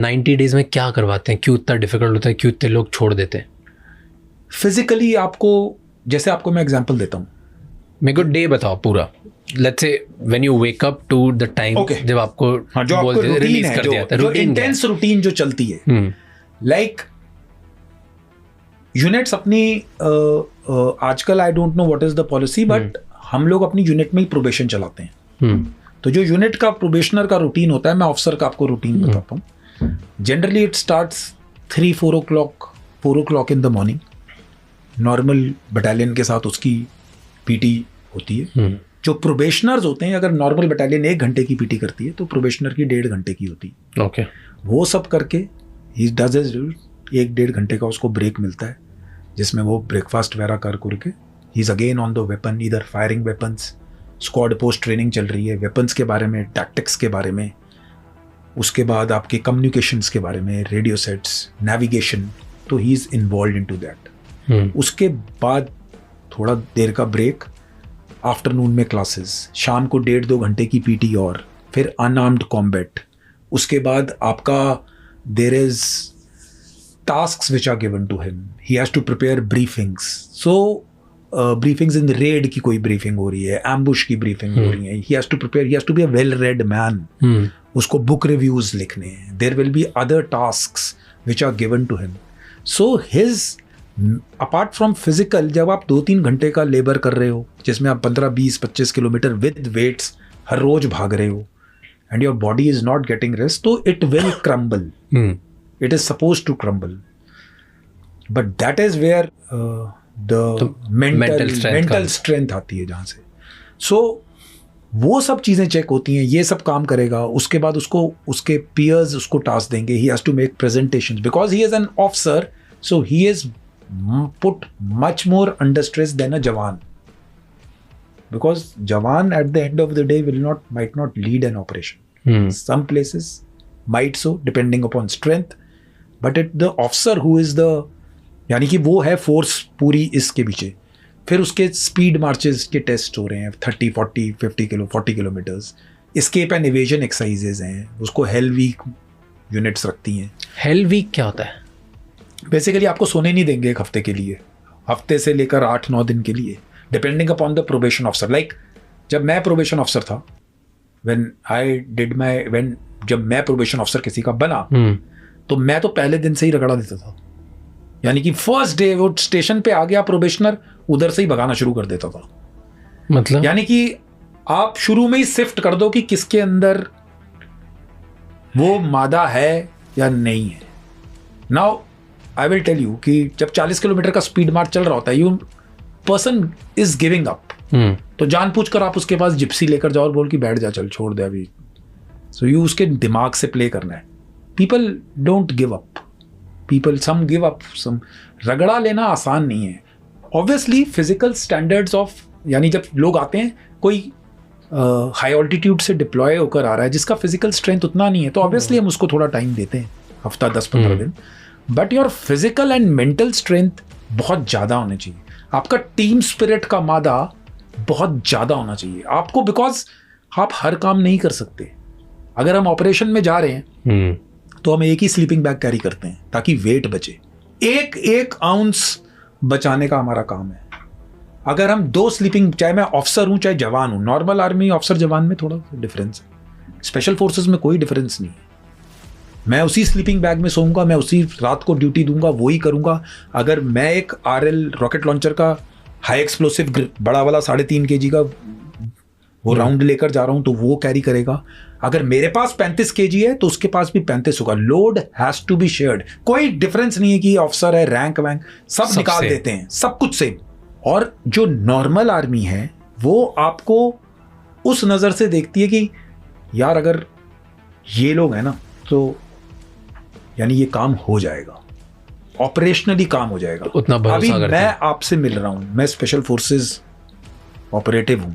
90 days में क्या करवाते हैं, क्यों इतना डिफिकल्ट होता है, क्यों इतने लोग छोड़ देते हैं? फिजिकली आपको, जैसे आपको मैं एग्जांपल देता हूँ, मेरे को डे बताओ पूरा, let's say when you wake up to the time जब आपको जो आपको रूटीन है, जो इंटेंस रूटीन जो चलती है, लाइक यूनिट्स अपनी आजकल I don't know what is the policy, but हम लोग अपनी यूनिट में ही प्रोबेशन चलाते हैं। तो जो यूनिट का प्रोबेशनर का रूटीन होता है, मैं ऑफिसर का आपको रूटीन बताता हूँ। Generally it starts 4 o'clock in the morning. Normal battalion के साथ उसकी पीटी होती है। जो प्रोबेशनर्स होते हैं, अगर नॉर्मल बटालियन 1 घंटे की पीटी करती है तो प्रोबेशनर की 1.5 घंटे की होती है। ओके, वो सब करके ही डज इज 1-1.5 घंटे का उसको ब्रेक मिलता है, जिसमें वो ब्रेकफास्ट वगैरह कर करके ही is again on the weapon, इधर firing weapons, squad post training चल रही है, वेपन्स के बारे में, टैक्टिक्स के बारे में, उसके बाद आपके कम्युनिकेशंस के बारे में, रेडियो सेट्स, नेविगेशन, तो he is involve in to that. उसके बाद थोड़ा देर का ब्रेक, आफ्टरनून में क्लासेस, शाम को 1.5-2 घंटे की पीटी, और फिर अनआर्म्ड कॉम्बैट। उसके बाद आपका there is tasks which are given to him. He has to prepare briefings. So briefings in the raid की कोई briefing हो रही है, ambush की briefing हो रही है. He has to prepare. He has to be a well-read man. उसको book reviews लिखने हैं. There will be other tasks which are given to him. So his apart from physical, जब आप 2-3 घंटे का लेबर कर रहे हो, जिसमें आप 15, 20, 25 किलोमीटर with weights हर रोज भाग रहे हो, and your body is not getting rest, तो it will crumble. It is supposed to crumble, but that is where the mental strength आती है, जहाँ से। So वो सब चीज़ें चेक होती हैं, ये सब काम करेगा। उसके बाद उसको उसके peers उसको टास्क देंगे, he has to make presentations because he is an officer, so he is put much more under stress than a jawan, because jawan at the end of the day might not lead an operation. Some places might so, depending upon strength, but the officer who is the, यानी कि वो है force पूरी इसके पीछे। फिर उसके speed marches के टेस्ट हो रहे हैं, 30, 40, 40 kilometres. Escape and evasion exercises हैं, उसको हेल वीक यूनिट्स रखती हैं। हेल वीक क्या होता है? बेसिकली आपको सोने नहीं देंगे 1 हफ्ते के लिए, हफ्ते से लेकर 8-9 दिन के लिए, depending upon the probation officer. Like जब मैं प्रोबेशन ऑफिसर था, जब मैं प्रोबेशन ऑफिसर किसी का बना, तो मैं तो पहले दिन से ही रगड़ा देता था। यानी कि फर्स्ट डे वो स्टेशन पे आ गया प्रोबेशनर, उधर से ही भगाना शुरू कर देता था। मतलब यानी कि आप शुरू में ही शिफ्ट कर दो कि किसके अंदर वो मादा है या नहीं है। Now I will tell you कि जब 40 किलोमीटर का स्पीड मार्च चल रहा होता है, you person is giving up, तो जानबूझकर आप उसके पास जिप्सी लेकर जाओ और बोल कि बैठ जा, चल छोड़ दे अभी। सो यू उसके दिमाग से प्ले करना है। People don't give up. Some give up. रगड़ा लेना आसान नहीं है। Obviously, physical standards of, यानी जब लोग आते हैं, कोई हाई ऑल्टीट्यूड से डिप्लॉय होकर आ रहा है जिसका फिजिकल स्ट्रेंथ उतना नहीं है, तो ऑब्वियसली हम उसको थोड़ा टाइम देते हैं, हफ्ता 10-15 दिन। But your physical and mental strength बहुत ज़्यादा होनी चाहिए। आपका टीम स्पिरिट का मादा बहुत ज़्यादा होना चाहिए आपको, बिकॉज आप हर काम नहीं कर सकते। अगर हम ऑपरेशन में जा रहे हैं तो हम एक ही स्लीपिंग बैग कैरी करते हैं ताकि वेट बचे। एक आउंस बचाने का हमारा काम है। अगर हम 2 स्लीपिंग, चाहे मैं ऑफिसर हूं चाहे जवान हूं, नॉर्मल आर्मी ऑफिसर जवान में थोड़ा डिफरेंस है, स्पेशल फोर्सेस में कोई डिफरेंस नहीं है। मैं उसी स्लीपिंग बैग में सोऊंगा, मैं उसी रात को ड्यूटी दूंगा, वही करूंगा। अगर मैं एक RL रॉकेट लॉन्चर का हाई एक्सप्लोसिव बड़ा वाला 3.5 kg का वो राउंड लेकर जा रहा हूं, तो वो कैरी करेगा। अगर मेरे पास 35 kg है तो उसके पास भी 35 होगा। Load has to be shared. कोई डिफरेंस नहीं है कि ऑफिसर है, रैंक वैंक सब निकाल देते हैं, सब कुछ सेम। और जो नॉर्मल आर्मी है वो आपको उस नजर से देखती है कि यार अगर ये लोग हैं ना, तो यानी ये काम हो जाएगा, ऑपरेशनली काम हो जाएगा। उतना भरोसा अभी मैं आपसे मिल रहा हूं, मैं स्पेशल फोर्सेस ऑपरेटिव हूं,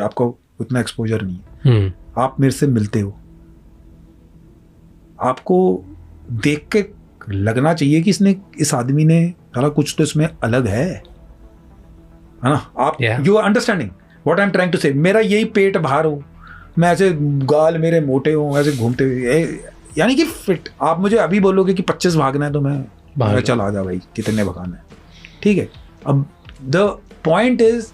आपको उतना एक्सपोजर नहीं है। आप मेरे से मिलते हो, आपको देख के लगना चाहिए कि इस आदमी ने सारा कुछ तो इसमें अलग है ना। आप you are understanding what I am trying to say. मेरा यही पेट बाहर हो, मैं ऐसे गाल मेरे मोटे हो, ऐसे घूमते हुए, यानी कि फिट। आप मुझे अभी बोलोगे कि 25 भागना है तो मैं चल आ जा भाई, कितने भागना है, ठीक है। अब द पॉइंट इज,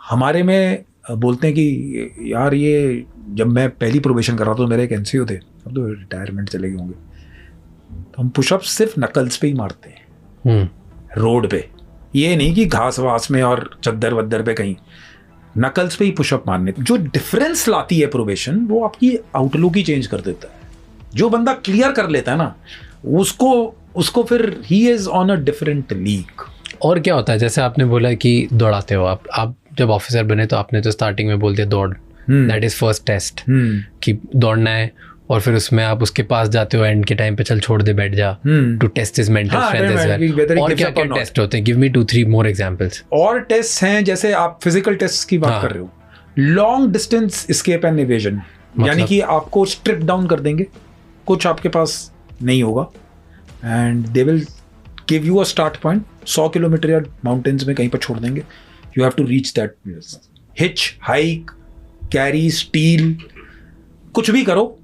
हमारे में बोलते हैं कि यार ये जब मैं पहली प्रोबेशन कर रहा था तो मेरे एक एनसीओ थे, अब तो रिटायरमेंट चले गए होंगे, तो हम पुशअप सिर्फ नकल्स पे ही मारते हैं रोड पे, ये नहीं कि घास वास में और चद्दर वद्दर पे कहीं, नकल्स पे ही पुशअप मारने। जो डिफरेंस लाती है प्रोबेशन, वो आपकी आउटलुक ही चेंज कर देता है। जो बंदा क्लियर कर लेता है ना, उसको फिर he is on a different league. और क्या होता है, जैसे आपने बोला कि दौड़ाते हो आप जब ऑफिसर बने तो आपने तो स्टार्टिंग में बोल दिया दौड़, दैट इज फर्स्ट टेस्ट कि दौड़ना है, और फिर उसमें आप उसके पास जाते हो एंड के टाइम पे, चल छोड़ दे बैठ जा, to test his mental strength as well. और क्या क्या टेस्ट होते हैं, गिव मी 2-3 मोर एग्जांपल्स। और टेस्ट हैं, जैसे आप फिजिकल टेस्ट की बात कर रहे हो, long distance escape and evasion, यानी कि आपको स्ट्रिप डाउन कर देंगे, कुछ आपके पास नहीं होगा, and they will give you a start point, 100 kilometre या माउंटेन्स में कहीं पर छोड़ देंगे, you have to reach that. Hitch, hike, carry, steal, कुछ भी करो,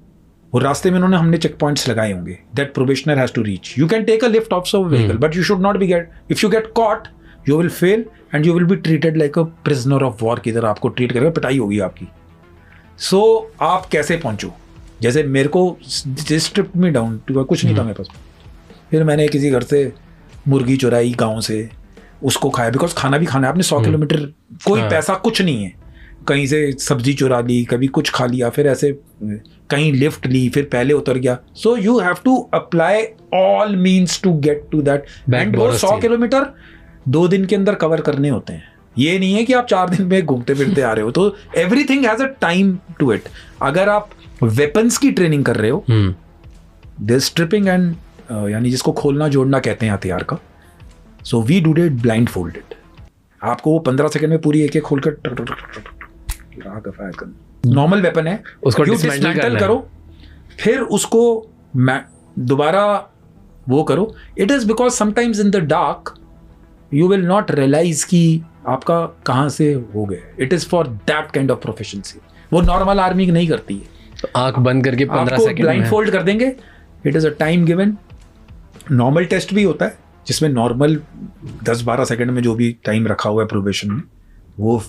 और रास्ते में हमने चेक पॉइंट्स लगाए होंगे that probationer has to reach. You can take a lift of some vehicle, but you should not be get, if you get caught you will fail and you will be treated like a prisoner of war की तरह आपको treat करेगा, पिटाई होगी आपकी। सो आप कैसे पहुंचो, जैसे मेरे को जिस ट्रिप में डाउन कुछ नहीं था मेरे पास, फिर मैंने किसी घर से मुर्गी चुराई गाँव से, उसको खाया, बिकॉज खाना भी खाना है आपने, 100 किलोमीटर, कोई पैसा कुछ नहीं है, कहीं से सब्जी चुरा ली, कभी कुछ खा लिया, फिर ऐसे कहीं लिफ्ट ली, फिर पहले उतर गया। So you have to apply all means to get to that, and वो 100 किलोमीटर 2 दिन के अंदर कवर करने होते हैं। ये नहीं है कि आप 4 दिन में घूमते फिरते आ रहे हो, तो everything has a time to it. अगर आप वेपन्स की ट्रेनिंग कर रहे हो, दिस स्ट्रिपिंग एंड यानी जिसको खोलना जोड़ना कहते हैं हथियार का, so we do it blindfolded. आपको वो 15 सेकंड में पूरी एक खोलकर नॉर्मल वेपन है उसको डिसमेंटल करो, फिर उसको दोबारा वो करो। It is because sometimes in the dark you will not realise कि आपका कहाँ से हो गया। It is for that kind of proficiency, वो नॉर्मल आर्मी नहीं करती है। तो आंख बंद करके 15 सेकंड ब्लाइंड फोल्ड कर देंगे, it is a time given. Normal test भी होता है जिसमें नॉर्मल 10-12 सेकंड में जो भी टाइम रखा हुआ है प्रोबेशन में, वो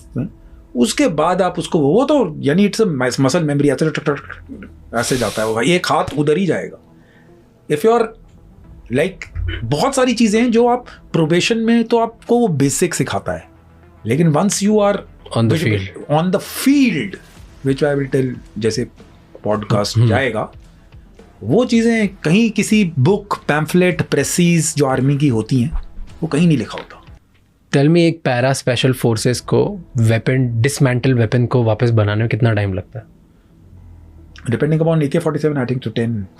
उसके बाद आप उसको वो तो यानी इट्स मसल मेमोरी, ऐसे जाता है वो, एक हाथ उधर ही जाएगा। इफ यू आर लाइक, बहुत सारी चीजें हैं जो आप प्रोबेशन में तो आपको वो बेसिक सिखाता है, लेकिन once you are on the field which I will tell, जैसे पॉडकास्ट जाएगा, वो चीजें कहीं किसी बुक, पैम्फलेट, प्रेसीज जो आर्मी की होती हैं, वो कहीं नहीं लिखा होता। टेल मी, एक पैरा स्पेशल फोर्सेस को वेपन, डिसमेंटल वेपन को वापस बनाने में कितना टाइम लगता है? Depending upon AK-47, I think तो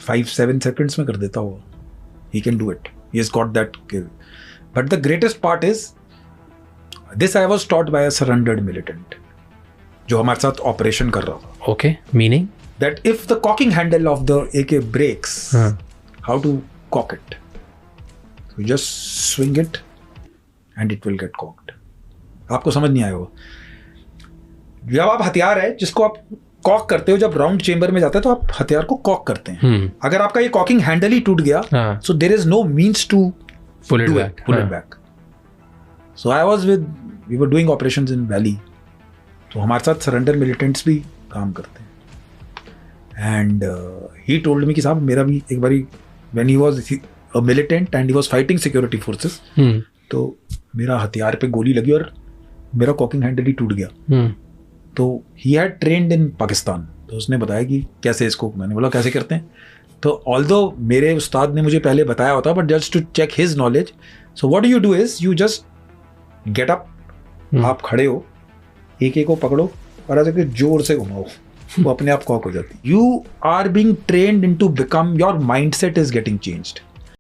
5-7 सेकंड्स में कर देता होगा। He can do it, he has got that skill. But the greatest part is this, I was taught by a surrendered militant जो हमारे साथ ऑपरेशन कर रहा था। Okay, meaning that if the cocking handle of the AK breaks, how to cock it? You just swing it and it will get cocked. आपको समझ नहीं आया होगा। जब आप हथियार है जिसको आप कॉक करते हो, जब राउंड चेंबर में जाता है तो आप हथियार को कॉक करते हैं। अगर आपका ये कॉकिंग हैंडल ही टूट गया, so there is no means to pull it back. So I was with, we were doing operations in Valley, तो हमारे साथ सरेंडर मिलिटेंट्स भी काम करते हैं। And he told me कि साहब मेरा भी एक बारी, when he was a militant and he was fighting security forces, तो मेरा हथियार पे गोली लगी और मेरा कॉकिंग हैंडल ही टूट गया। तो he had trained in Pakistan, तो उसने बताया कि कैसे इसको, मैंने बोला कैसे करते हैं, तो although मेरे उस्ताद ने मुझे पहले बताया होता, but just to check his knowledge, so what do you do is you just get up, आप खड़े हो, AK को पकड़ो और ऐसे जोर से घुमाओ, वो अपने आप कॉक हो जाती। You are being trained into become, your mindset is getting changed.